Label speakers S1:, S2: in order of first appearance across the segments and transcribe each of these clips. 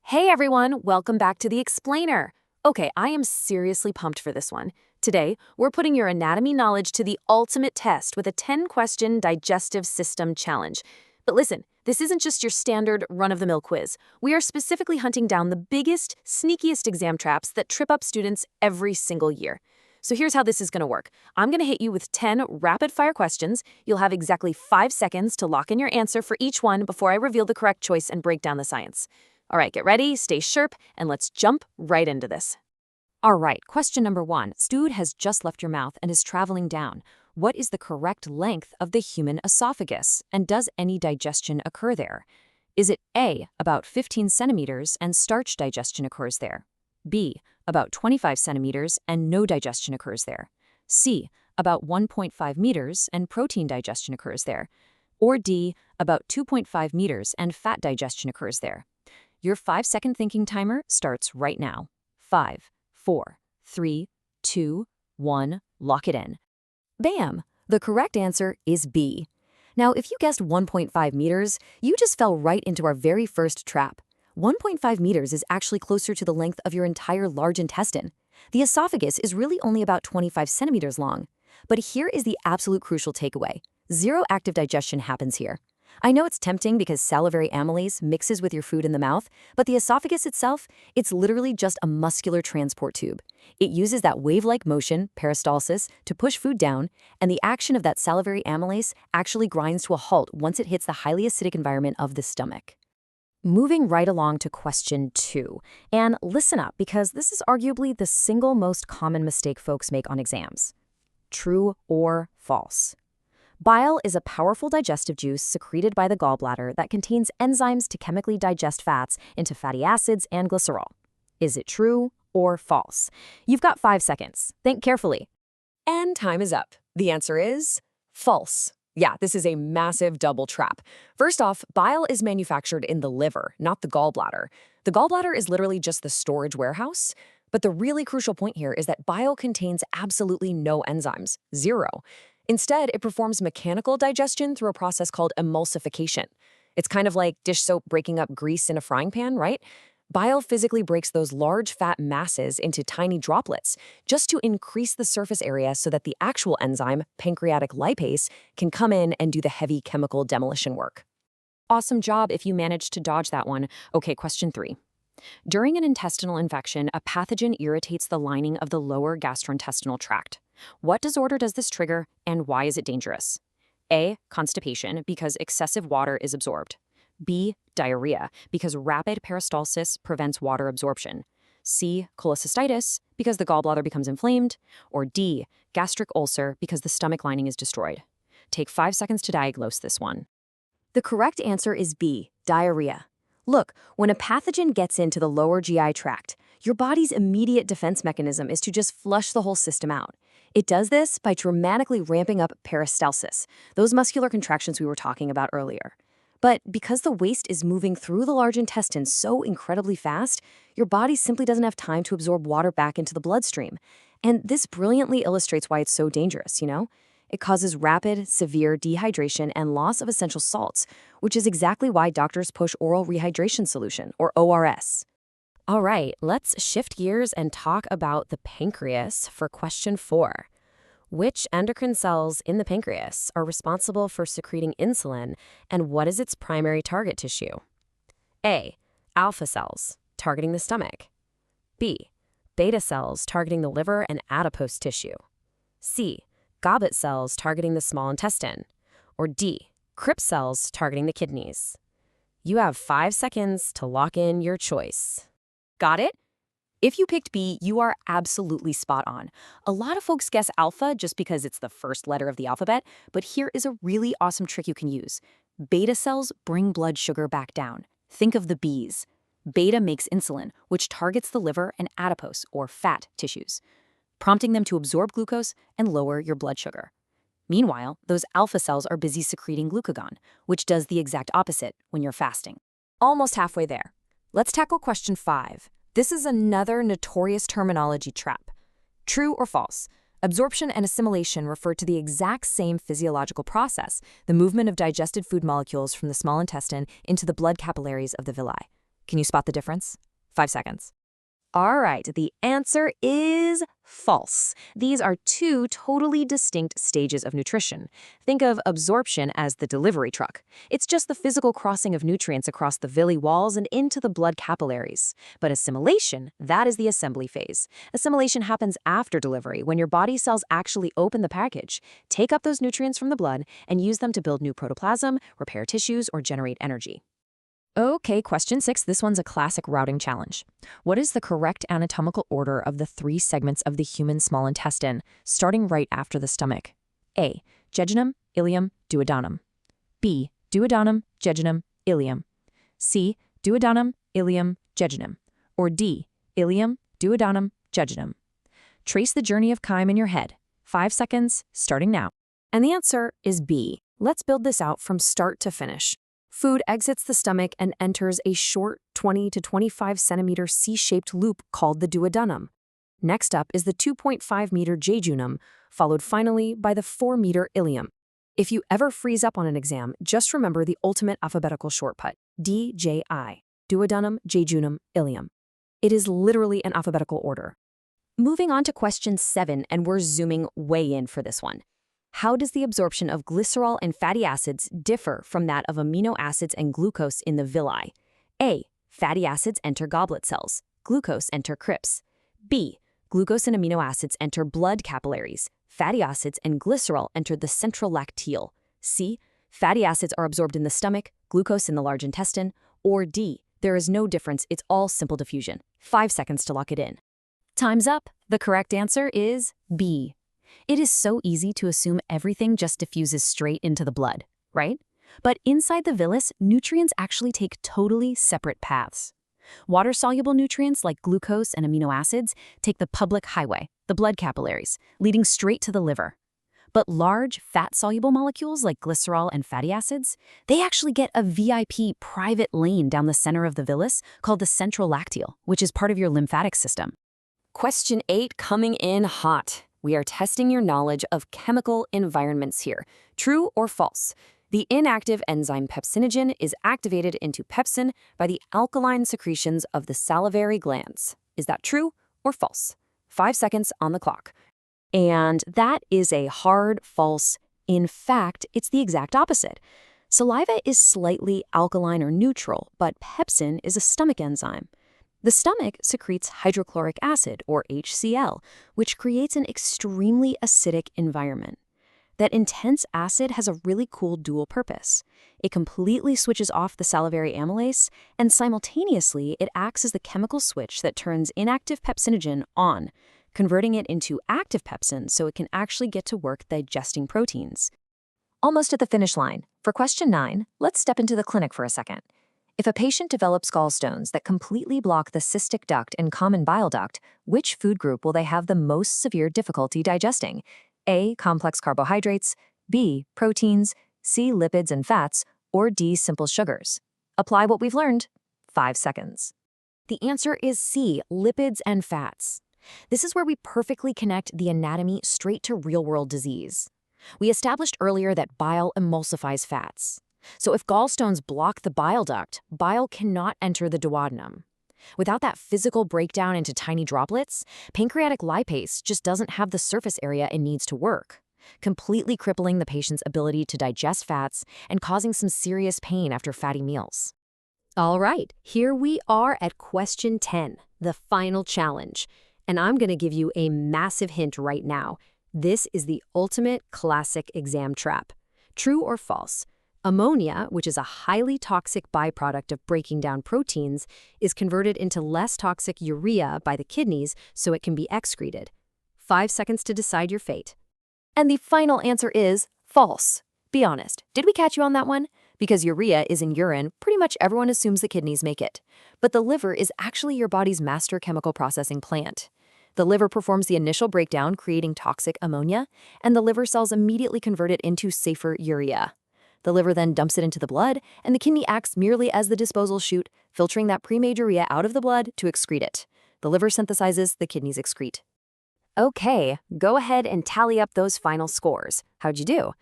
S1: Hey everyone, welcome back to the Explainer. Okay, I am seriously pumped for this one. Today, we're putting your anatomy knowledge to the ultimate test with a 10-question digestive system challenge. But listen, this isn't just your standard run-of-the-mill quiz. We are specifically hunting down the biggest, sneakiest exam traps that trip up students every single year. So here's how this is going to work. I'm going to hit you with 10 rapid-fire questions. You'll have exactly 5 seconds to lock in your answer for each one before I reveal the correct choice and break down the science. All right, get ready, stay sharp, and let's jump right into this.
S2: All right, question number 1. Food has just left your mouth and is traveling down. What is the correct length of the human esophagus, and does any digestion occur there? Is it A, about 15 centimeters and starch digestion occurs there? B, about 25 centimeters and no digestion occurs there? C, about 1.5 meters and protein digestion occurs there? Or D, about 2.5 meters and fat digestion occurs there? Your 5-second thinking timer starts right now. 5, 4, 3, 2, 1, lock it in. Bam! The correct answer is B. Now, if you guessed 1.5 meters, you just fell right into our very first trap. 1.5 meters is actually closer to the length of your entire large intestine. The esophagus is really only about 25 centimeters long. But here is the absolute crucial takeaway. Zero active digestion happens here. I know it's tempting because salivary amylase mixes with your food in the mouth, but the esophagus itself, it's literally just a muscular transport tube. It uses that wave-like motion, peristalsis, to push food down, and the action of that salivary amylase actually grinds to a halt once it hits the highly acidic environment of the stomach. Moving right along to question 2. And listen up, because this is arguably the single most common mistake folks make on exams. True or false? Bile is a powerful digestive juice secreted by the gallbladder that contains enzymes to chemically digest fats into fatty acids and glycerol. Is it true or false? You've got 5 seconds. Think carefully. And time is up. The answer is false. Yeah, this is a massive double trap. First off, bile is manufactured in the liver, not the gallbladder. The gallbladder is literally just the storage warehouse. But the really crucial point here is that bile contains absolutely no enzymes, zero. Instead, it performs mechanical digestion through a process called emulsification. It's kind of like dish soap breaking up grease in a frying pan, right? Bile physically breaks those large fat masses into tiny droplets just to increase the surface area so that the actual enzyme, pancreatic lipase, can come in and do the heavy chemical demolition work. Awesome job if you managed to dodge that one. Okay, question 3. During an intestinal infection, a pathogen irritates the lining of the lower gastrointestinal tract. What disorder does this trigger, and why is it dangerous? A, constipation, because excessive water is absorbed. B, diarrhea, because rapid peristalsis prevents water absorption. C, cholecystitis, because the gallbladder becomes inflamed. Or D, gastric ulcer, because the stomach lining is destroyed. Take 5 seconds to diagnose this one. The correct answer is B, diarrhea. Look, when a pathogen gets into the lower GI tract, your body's immediate defense mechanism is to just flush the whole system out. It does this by dramatically ramping up peristalsis, those muscular contractions we were talking about earlier. But because the waste is moving through the large intestine so incredibly fast, your body simply doesn't have time to absorb water back into the bloodstream. And this brilliantly illustrates why it's so dangerous, you know? It causes rapid, severe dehydration and loss of essential salts, which is exactly why doctors push oral rehydration solution, or ORS. All right, let's shift gears and talk about the pancreas for question 4. Which endocrine cells in the pancreas are responsible for secreting insulin, and what is its primary target tissue? A, alpha cells, targeting the stomach. B, beta cells, targeting the liver and adipose tissue. C, goblet cells, targeting the small intestine. Or D, Krebs cells, targeting the kidneys. You have 5 seconds to lock in your choice. Got it? If you picked B, you are absolutely spot on. A lot of folks guess alpha just because it's the first letter of the alphabet, but here is a really awesome trick you can use. Beta cells bring blood sugar back down. Think of the B's. Beta makes insulin, which targets the liver and adipose, or fat, tissues, prompting them to absorb glucose and lower your blood sugar. Meanwhile, those alpha cells are busy secreting glucagon, which does the exact opposite when you're fasting. Almost halfway there. Let's tackle question 5. This is another notorious terminology trap. True or false? Absorption and assimilation refer to the exact same physiological process, the movement of digested food molecules from the small intestine into the blood capillaries of the villi. Can you spot the difference? 5 seconds.
S1: All right, the answer is false. These are two totally distinct stages of nutrition. Think of absorption as the delivery truck. It's just the physical crossing of nutrients across the villi walls and into the blood capillaries. But assimilation, that is the assembly phase. Assimilation happens after delivery, when your body cells actually open the package, take up those nutrients from the blood, and use them to build new protoplasm, repair tissues, or generate energy.
S2: Okay, question 6. This one's a classic routing challenge. What is the correct anatomical order of the 3 segments of the human small intestine, starting right after the stomach? A. Jejunum, ileum, duodenum. B. Duodenum, jejunum, ileum. C. Duodenum, ileum, jejunum. Or D. Ileum, duodenum, jejunum. Trace the journey of chyme in your head. 5 seconds, starting now.
S1: And the answer is B. Let's build this out from start to finish. Food exits the stomach and enters a short 20 to 25 centimeter C-shaped loop called the duodenum. Next up is the 2.5 meter jejunum, followed finally by the 4 meter ileum. If you ever freeze up on an exam, just remember the ultimate alphabetical shortcut, DJI, duodenum, jejunum, ileum. It is literally an alphabetical order. Moving on to question 7, and we're zooming way in for this one. How does the absorption of glycerol and fatty acids differ from that of amino acids and glucose in the villi? A. Fatty acids enter goblet cells. Glucose enter crypts. B. Glucose and amino acids enter blood capillaries. Fatty acids and glycerol enter the central lacteal. C. Fatty acids are absorbed in the stomach, glucose in the large intestine. Or D. There is no difference, it's all simple diffusion. 5 seconds to lock it in. Time's up. The correct answer is B. It is so easy to assume everything just diffuses straight into the blood, right? But inside the villus, nutrients actually take totally separate paths. Water-soluble nutrients like glucose and amino acids take the public highway, the blood capillaries, leading straight to the liver. But large, fat-soluble molecules like glycerol and fatty acids, they actually get a VIP private lane down the center of the villus called the central lacteal, which is part of your lymphatic system. Question 8 coming in hot. We are testing your knowledge of chemical environments here. True or false? The inactive enzyme pepsinogen is activated into pepsin by the alkaline secretions of the salivary glands. Is that true or false? 5 seconds on the clock. And that is a hard false. In fact, it's the exact opposite. Saliva is slightly alkaline or neutral, but pepsin is a stomach enzyme. The stomach secretes hydrochloric acid, or HCl, which creates an extremely acidic environment. That intense acid has a really cool dual purpose. It completely switches off the salivary amylase, and simultaneously it acts as the chemical switch that turns inactive pepsinogen on, converting it into active pepsin so it can actually get to work digesting proteins. Almost at the finish line. For question 9, let's step into the clinic for a second. If a patient develops gallstones that completely block the cystic duct and common bile duct, which food group will they have the most severe difficulty digesting? A. Complex carbohydrates, B. Proteins, C. Lipids and fats, or D. Simple sugars. Apply what we've learned. 5 seconds. The answer is C. Lipids and fats. This is where we perfectly connect the anatomy straight to real-world disease. We established earlier that bile emulsifies fats. So if gallstones block the bile duct, bile cannot enter the duodenum. Without that physical breakdown into tiny droplets, pancreatic lipase just doesn't have the surface area it needs to work, completely crippling the patient's ability to digest fats and causing some serious pain after fatty meals. All right, here we are at question 10, the final challenge. And I'm going to give you a massive hint right now. This is the ultimate classic exam trap. True or false? Ammonia, which is a highly toxic byproduct of breaking down proteins, is converted into less toxic urea by the kidneys so it can be excreted. 5 seconds to decide your fate. And the final answer is false. Be honest, did we catch you on that one? Because urea is in urine, pretty much everyone assumes the kidneys make it. But the liver is actually your body's master chemical processing plant. The liver performs the initial breakdown, creating toxic ammonia, and the liver cells immediately convert it into safer urea. The liver then dumps it into the blood, and the kidney acts merely as the disposal chute, filtering that pre-made urea out of the blood to excrete it. The liver synthesizes, the kidneys excrete. Okay, go ahead and tally up those final scores. How'd you do?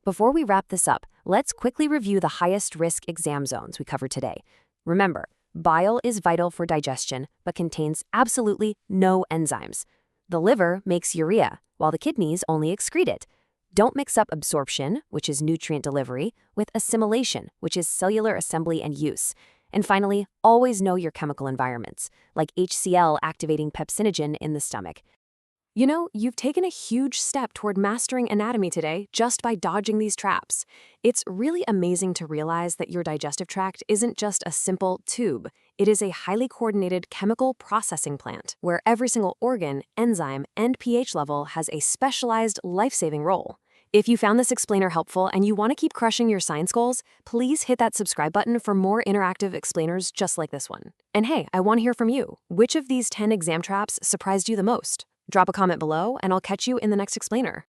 S1: Before we wrap this up, let's quickly review the highest risk exam zones we covered today. Remember, Bile is vital for digestion, but contains absolutely no enzymes. The liver makes urea, while the kidneys only excrete it. Don't mix up absorption, which is nutrient delivery, with assimilation, which is cellular assembly and use. And finally, always know your chemical environments, like HCl activating pepsinogen in the stomach. You know, you've taken a huge step toward mastering anatomy today just by dodging these traps. It's really amazing to realize that your digestive tract isn't just a simple tube. It is a highly coordinated chemical processing plant where every single organ, enzyme, and pH level has a specialized life-saving role. If you found this explainer helpful and you want to keep crushing your science goals, please hit that subscribe button for more interactive explainers just like this one. And hey, I want to hear from you. Which of these 10 exam traps surprised you the most? Drop a comment below, and I'll catch you in the next explainer.